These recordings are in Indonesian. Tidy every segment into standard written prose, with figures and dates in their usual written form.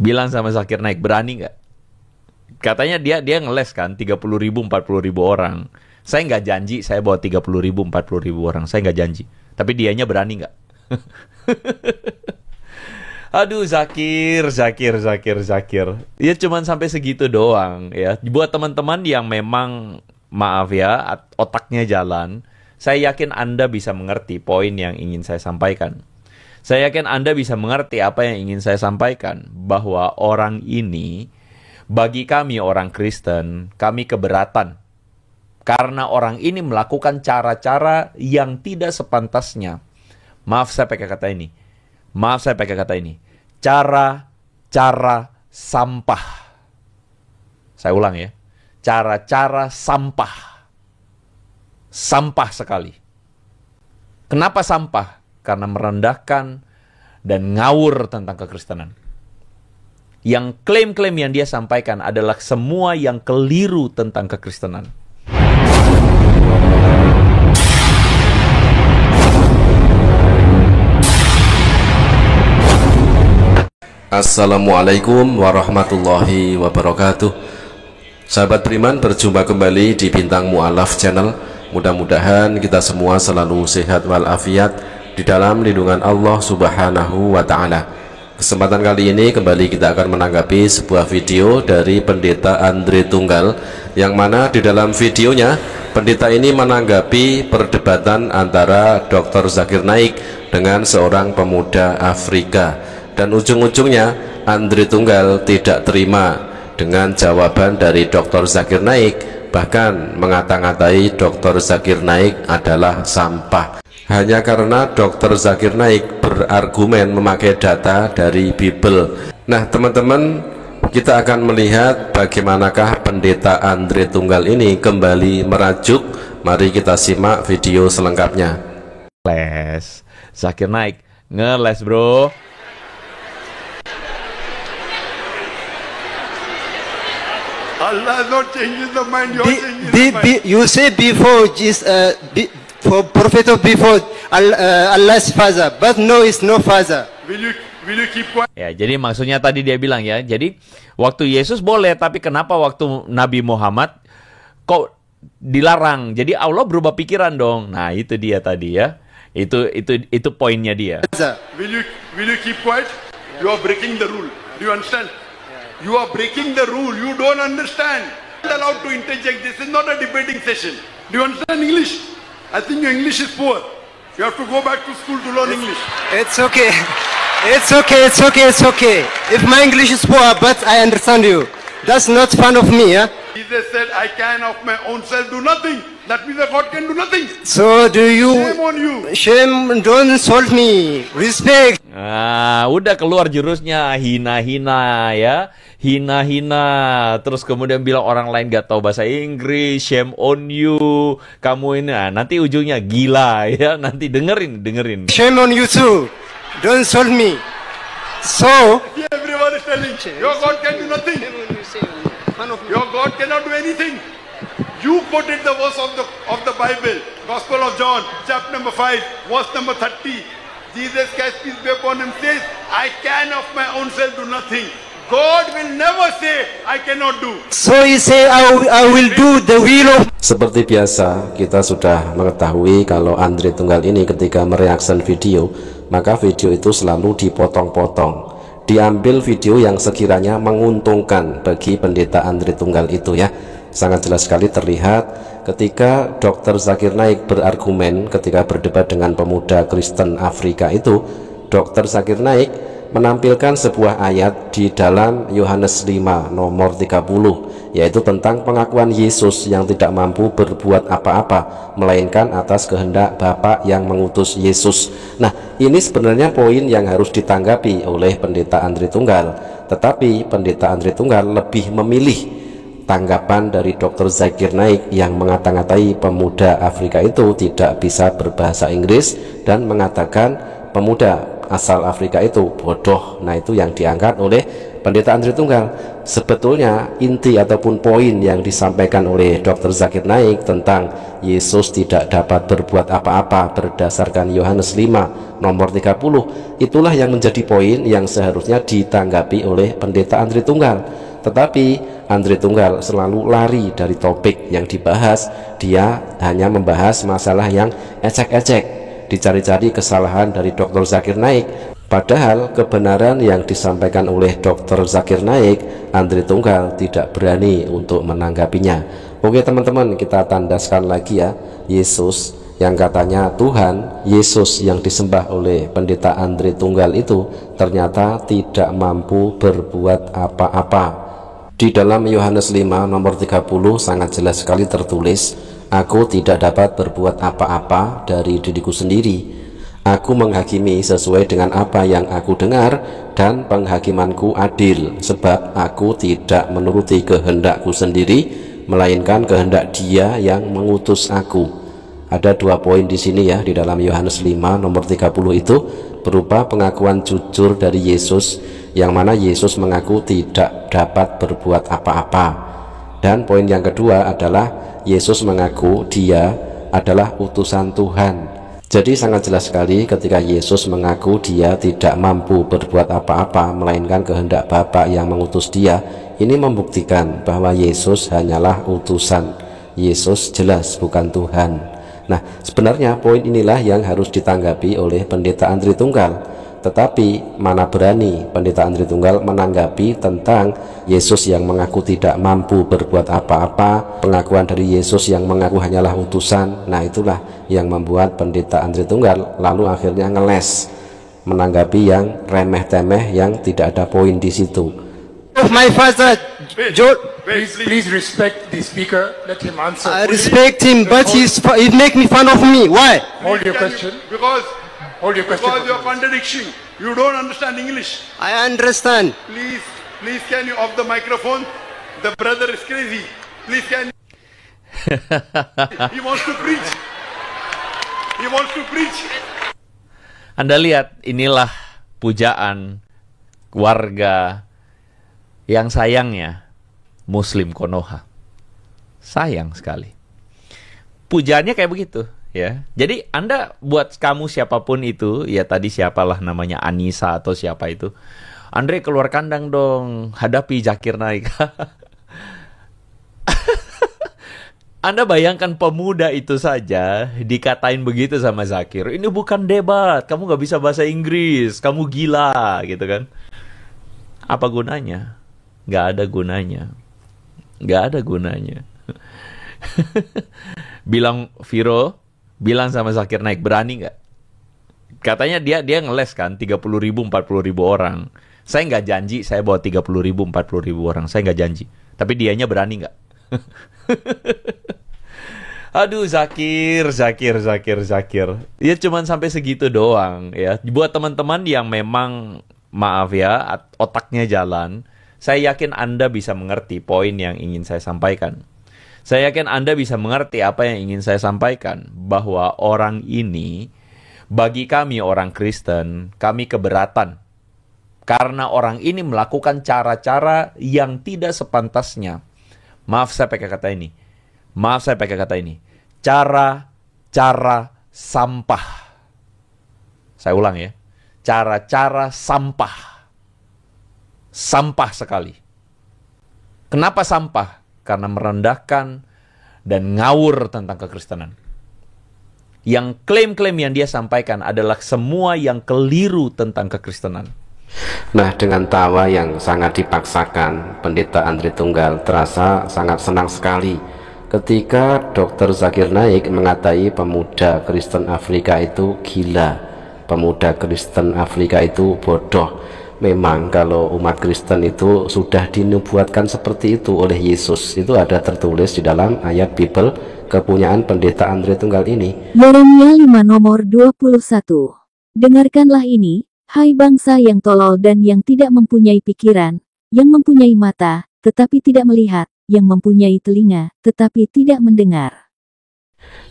Bilang sama Zakir Naik, berani nggak? Katanya dia ngeles kan, 30.000, 40.000 orang. Saya nggak janji saya bawa 30.000, 40.000 orang. Saya nggak janji. Tapi dianya berani nggak? Aduh, Zakir. Ya cuman sampai segitu doang ya. Buat teman-teman yang memang, maaf ya, otaknya jalan, saya yakin Anda bisa mengerti poin yang ingin saya sampaikan. Saya yakin Anda bisa mengerti apa yang ingin saya sampaikan. Bahwa orang ini, bagi kami orang Kristen, kami keberatan. Karena orang ini melakukan cara-cara yang tidak sepantasnya. Maaf saya pakai kata ini. Cara-cara sampah. Saya ulang ya. Cara-cara sampah. Sampah sekali. Kenapa sampah? Karena merendahkan dan ngawur tentang kekristenan. Yang klaim-klaim yang dia sampaikan adalah semua yang keliru tentang kekristenan. Assalamualaikum warahmatullahi wabarakatuh. Sahabat beriman, berjumpa kembali di Bintang Mu'alaf Channel. Mudah-mudahan kita semua selalu sehat walafiat di dalam lindungan Allah Subhanahu wa ta'ala. Kesempatan kali ini kembali kita akan menanggapi sebuah video dari Pendeta Andre Tunggal, yang mana di dalam videonya pendeta ini menanggapi perdebatan antara Dr. Zakir Naik dengan seorang pemuda Afrika. Dan ujung-ujungnya Andre Tunggal tidak terima dengan jawaban dari Dr. Zakir Naik, bahkan mengata-ngatai Dr. Zakir Naik adalah sampah. Hanya karena Dr. Zakir Naik berargumen memakai data dari Bible. Nah teman-teman, kita akan melihat bagaimanakah Pendeta Andre Tunggal ini kembali merajuk. Mari kita simak video selengkapnya. Les, Zakir Naik ngeles bro. Allah is not changing the mind, you are changing the mind. You say before Jesus, for prophet of before Allah's father, but no, it's no father. Will you keep quiet? Ya, jadi maksudnya tadi dia bilang ya. Jadi waktu Yesus boleh, tapi kenapa waktu Nabi Muhammad kok dilarang? Jadi Allah berubah pikiran dong. Nah, itu dia tadi ya. Itu poinnya dia. Will you keep quiet? You are breaking the rule. Do you understand? You are breaking the rule. You don't understand. You're not allowed to interject. This is not a debating session. Do you understand English? I think your English is poor. You have to go back to school to learn English. It's okay. It's okay. If my English is poor, but I understand you. That's not fun of me, yeah? Jesus said, I can of my own self do nothing. That means that God can do nothing. So do you? Shame on you. Shame, don't insult me. Respect. Nah, udah keluar jurusnya, hina-hina ya. Hina-hina, terus kemudian bilang orang lain gak tahu bahasa Inggris, shame on you, kamu ini, nah, nanti ujungnya gila ya, nanti dengerin. Shame on you too, don't insult me. So, Everyone is telling, your God can do nothing. Your God cannot do anything. You quoted the verse of the Bible, Gospel of John, chapter number 5, verse number 30. Jesus Christ, peace be upon him, says, I can of my own self do nothing. God will never say, I cannot do. So he say, I will do the will of. Seperti biasa, kita sudah mengetahui kalau Andre Tunggal ini ketika mereaction video, maka video itu selalu dipotong-potong. Diambil video yang sekiranya menguntungkan bagi Pendeta Andre Tunggal itu ya. Sangat jelas sekali terlihat ketika Dr. Zakir Naik berargumen ketika berdebat dengan pemuda Kristen Afrika itu. Dr. Zakir Naik menampilkan sebuah ayat di dalam Yohanes 5 nomor 30, yaitu tentang pengakuan Yesus yang tidak mampu berbuat apa-apa melainkan atas kehendak Bapa yang mengutus Yesus. Nah, ini sebenarnya poin yang harus ditanggapi oleh Pendeta Andre Tunggal, tetapi Pendeta Andre Tunggal lebih memilih tanggapan dari Dr. Zakir Naik yang mengata-ngatai pemuda Afrika itu tidak bisa berbahasa Inggris dan mengatakan pemuda asal Afrika itu bodoh. Nah, itu yang diangkat oleh Pendeta Andri Tunggal. Sebetulnya inti ataupun poin yang disampaikan oleh Dr. Zakir Naik tentang Yesus tidak dapat berbuat apa-apa berdasarkan Yohanes 5 nomor 30, itulah yang menjadi poin yang seharusnya ditanggapi oleh Pendeta Andri Tunggal. Tetapi Andri Tunggal selalu lari dari topik yang dibahas. Dia hanya membahas masalah yang ecek-ecek, dicari-cari kesalahan dari Dr. Zakir Naik. Padahal kebenaran yang disampaikan oleh Dr. Zakir Naik, Andri Tunggal tidak berani untuk menanggapinya. Oke teman-teman, kita tandaskan lagi ya. Yesus yang katanya Tuhan, Yesus yang disembah oleh Pendeta Andri Tunggal itu ternyata tidak mampu berbuat apa-apa. Di dalam Yohanes 5 nomor 30 sangat jelas sekali tertulis, aku tidak dapat berbuat apa-apa dari diriku sendiri. Aku menghakimi sesuai dengan apa yang aku dengar, dan penghakimanku adil, sebab aku tidak menuruti kehendakku sendiri, melainkan kehendak Dia yang mengutus aku. Ada 2 poin di sini ya, di dalam Yohanes 5 nomor 30 itu berupa pengakuan jujur dari Yesus, yang mana Yesus mengaku tidak dapat berbuat apa-apa. Dan poin yang kedua adalah Yesus mengaku Dia adalah utusan Tuhan. Jadi sangat jelas sekali ketika Yesus mengaku Dia tidak mampu berbuat apa-apa melainkan kehendak Bapa yang mengutus Dia. Ini membuktikan bahwa Yesus hanyalah utusan. Yesus jelas bukan Tuhan. Nah, sebenarnya poin inilah yang harus ditanggapi oleh Pendeta Andri Tunggal. Tetapi mana berani Pendeta Andri Tunggal menanggapi tentang Yesus yang mengaku tidak mampu berbuat apa-apa, pengakuan dari Yesus yang mengaku hanyalah utusan. Nah, itulah yang membuat Pendeta Andri Tunggal lalu akhirnya ngeles menanggapi yang remeh-temeh yang tidak ada poin di situ. My father, Please respect the speaker. Let him answer. I respect him, but he make me fun of me. Why? Hold your question. Hold your question. Because you're contradiction. You don't understand English. I understand. Please can you off the microphone? The brother is crazy. Please can you... He wants to preach. He wants to preach. Anda lihat, inilah pujaan warga yang sayangnya Muslim Konoha. Sayang sekali. Pujaannya kayak begitu. Ya, jadi Anda buat kamu siapapun itu, ya tadi siapalah namanya Anissa atau siapa itu, Andre keluar kandang dong, hadapi Zakir Naik. Anda bayangkan pemuda itu saja dikatain begitu sama Zakir. Ini bukan debat, kamu gak bisa bahasa Inggris, kamu gila, gitu kan? Apa gunanya? Gak ada gunanya. Gak ada gunanya. Bilang Viro, bilang sama Zakir Naik, berani nggak? Katanya dia ngeles kan, 30.000, 40.000 orang. Saya nggak janji saya bawa 30.000, 40.000 orang. Saya nggak janji. Tapi dianya berani nggak? Aduh, Zakir. Ya cuman sampai segitu doang ya. Buat teman-teman yang memang, maaf ya, otaknya jalan, saya yakin Anda bisa mengerti poin yang ingin saya sampaikan. Saya yakin Anda bisa mengerti apa yang ingin saya sampaikan, bahwa orang ini, bagi kami orang Kristen, kami keberatan. Karena orang ini melakukan cara-cara yang tidak sepantasnya. Maaf saya pakai kata ini. Cara-cara sampah. Saya ulang ya. Cara-cara sampah. Sampah sekali. Kenapa sampah? Karena merendahkan dan ngawur tentang kekristenan. Yang klaim-klaim yang dia sampaikan adalah semua yang keliru tentang kekristenan. Nah, dengan tawa yang sangat dipaksakan, Pendeta Andri Tunggal terasa sangat senang sekali ketika Dr. Zakir Naik mengatai pemuda Kristen Afrika itu gila, pemuda Kristen Afrika itu bodoh. Memang kalau umat Kristen itu sudah dinubuatkan seperti itu oleh Yesus. Itu ada tertulis di dalam ayat Bible kepunyaan Pendeta Andri Tunggal ini. Yeremia 5 nomor 21. Dengarkanlah ini, hai bangsa yang tolol dan yang tidak mempunyai pikiran, yang mempunyai mata, tetapi tidak melihat, yang mempunyai telinga, tetapi tidak mendengar.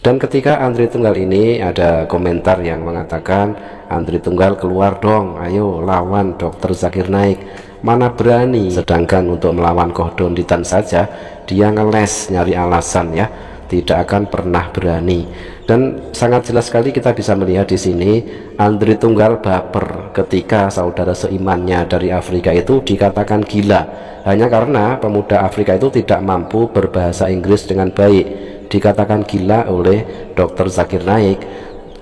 Dan ketika Andri Tunggal ini ada komentar yang mengatakan, Andri Tunggal keluar dong, ayo lawan Dr. Zakir Naik, mana berani. Sedangkan untuk melawan Kohdonditan saja dia ngeles nyari alasan ya, tidak akan pernah berani. Dan sangat jelas sekali kita bisa melihat di sini Andri Tunggal baper ketika saudara seimannya dari Afrika itu dikatakan gila hanya karena pemuda Afrika itu tidak mampu berbahasa Inggris dengan baik. Dikatakan gila oleh Dr. Zakir Naik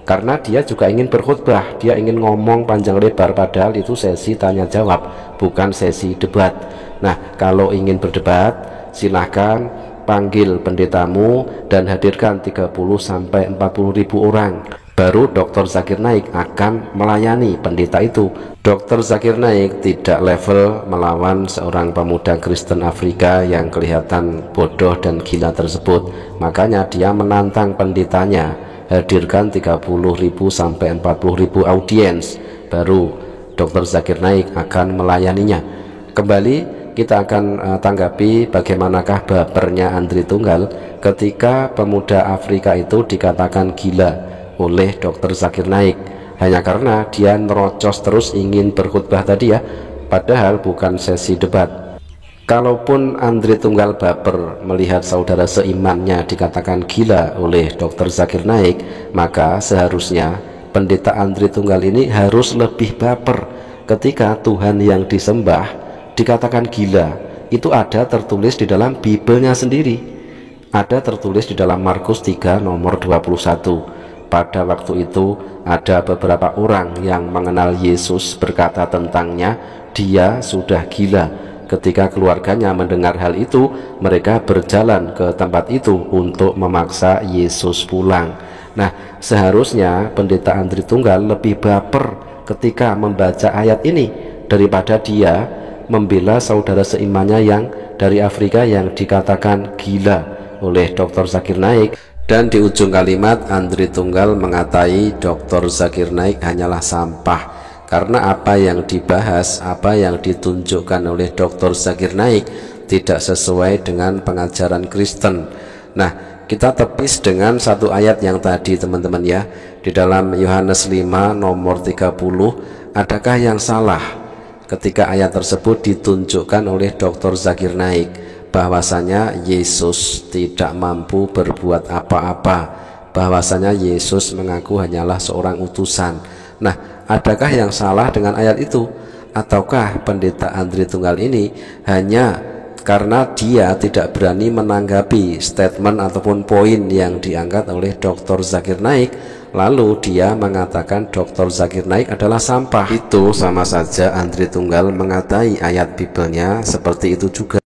karena dia juga ingin berkhutbah, dia ingin ngomong panjang lebar, padahal itu sesi tanya jawab, bukan sesi debat. Nah, kalau ingin berdebat silahkan panggil pendetamu dan hadirkan 30-40 ribu orang, baru Dr. Zakir Naik akan melayani pendeta itu. Dr. Zakir Naik tidak level melawan seorang pemuda Kristen Afrika yang kelihatan bodoh dan gila tersebut. Makanya dia menantang pendetanya, hadirkan 30.000-40.000 audiens, baru Dr. Zakir Naik akan melayaninya. Kembali kita akan tanggapi bagaimanakah bapernya Andri Tunggal ketika pemuda Afrika itu dikatakan gila oleh Dr. Zakir Naik hanya karena dia nerocos terus ingin berkhutbah tadi ya, padahal bukan sesi debat. Kalaupun Andri Tunggal baper melihat saudara seimannya dikatakan gila oleh Dr. Zakir Naik, maka seharusnya pendeta Andri Tunggal ini harus lebih baper ketika Tuhan yang disembah dikatakan gila. Itu ada tertulis di dalam Bibelnya sendiri, ada tertulis di dalam Markus 3 nomor 21. Pada waktu itu ada beberapa orang yang mengenal Yesus berkata tentangnya, dia sudah gila. Ketika keluarganya mendengar hal itu, mereka berjalan ke tempat itu untuk memaksa Yesus pulang. Nah, seharusnya pendeta Andri Tunggal lebih baper ketika membaca ayat ini daripada dia membela saudara seimannya yang dari Afrika yang dikatakan gila oleh Dr. Zakir Naik. Dan di ujung kalimat Andri Tunggal mengatai Dr. Zakir Naik hanyalah sampah, karena apa yang dibahas, apa yang ditunjukkan oleh Dr. Zakir Naik tidak sesuai dengan pengajaran Kristen. Nah, kita tepis dengan satu ayat yang tadi teman-teman ya, di dalam Yohanes 5 nomor 30. Adakah yang salah ketika ayat tersebut ditunjukkan oleh Dr. Zakir Naik bahwasanya Yesus tidak mampu berbuat apa-apa, bahwasanya Yesus mengaku hanyalah seorang utusan. Nah, adakah yang salah dengan ayat itu? Ataukah pendeta Andri Tunggal ini hanya karena dia tidak berani menanggapi statement ataupun poin yang diangkat oleh Dr. Zakir Naik, lalu dia mengatakan Dr. Zakir Naik adalah sampah? Itu sama saja Andri Tunggal mengatai ayat Bibelnya seperti itu juga.